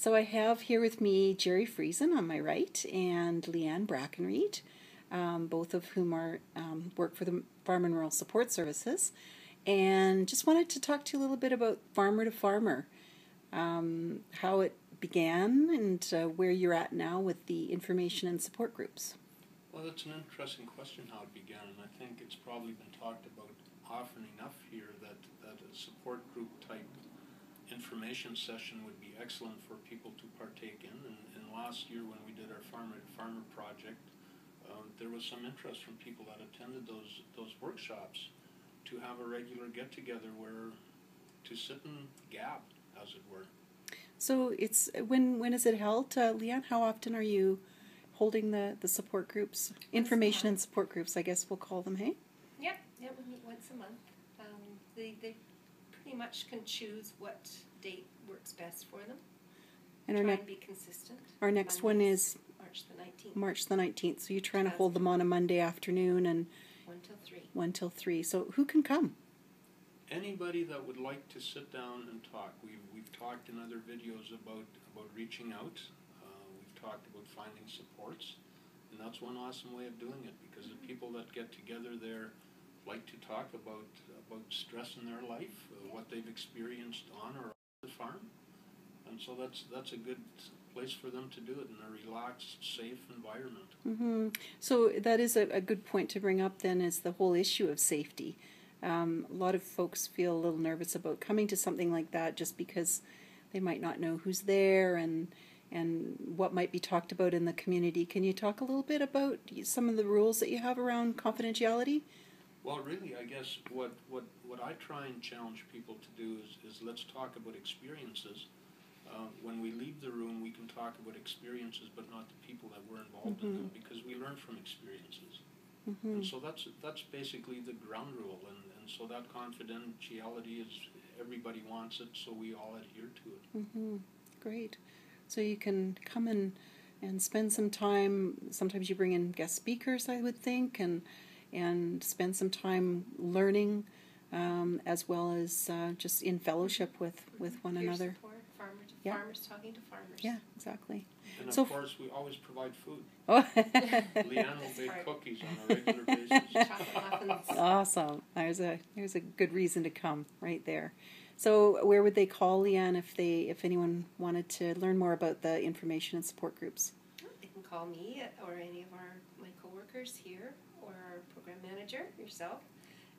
So I have here with me Jerry Friesen on my right and Leanne Brackenreed, both of whom are work for the Farm and Rural Support Services, and just wanted to talk to you a little bit about Farmer to Farmer, how it began and where you're at now with the information and support groups. Well, that's an interesting question, how it began, and I think it's probably been talked about often enough here that a support group type information session would be excellent for people to partake in. And last year when we did our Farmer to Farmer project, there was some interest from people that attended those workshops to have a regular get-together where to sit and gab, as it were. So it's when is it held, Leanne? How often are you holding the support groups, information and support groups? I guess we'll call them. Hey. Yep. Yeah, we meet once a month. They pretty much can choose what date works best for them. And try and be consistent. Our next one is March the 19th. March the 19th. So you're trying to hold them on a Monday afternoon and 1 till 3. 1 till 3. So who can come? Anybody that would like to sit down and talk. We've talked in other videos about reaching out. We've talked about finding supports, and that's one awesome way of doing it, because the people that get together there like to talk about stress in their life, what they've experienced on or off the farm, and so that's a good place for them to do it in a relaxed, safe environment. Mm-hmm. So that is a good point to bring up then, is the whole issue of safety. A lot of folks feel a little nervous about coming to something like that just because they might not know who's there and what might be talked about in the community. Can you talk a little bit about some of the rules that you have around confidentiality? Well, really, I guess what I try and challenge people to do is let's talk about experiences. When we leave the room, we can talk about experiences, but not the people that were involved in them, because we learn from experiences. And so that's basically the ground rule, and so that confidentiality is, everybody wants it, so we all adhere to it. Great. So you can come and spend some time. Sometimes you bring in guest speakers, I would think, and spend some time learning, as well as just in fellowship with one another. Support, farmers talking to farmers. Yeah, exactly. And of course, we always provide food. Oh. Leanne will bake cookies on a regular basis. Chocolate muffins. Awesome. There's a good reason to come right there. So where would they call, Leanne, if anyone wanted to learn more about the information and support groups? They can call me or any of my coworkers here, or our program manager, yourself,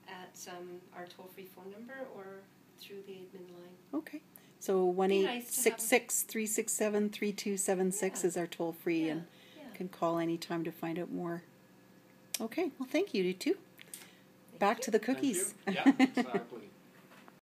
at our toll-free phone number or through the admin line. Okay. So 1-866-367-3276 is our toll-free, and can call any time to find out more. Okay. Well, thank you, you two. Back to the cookies. Thank you. Yeah, exactly.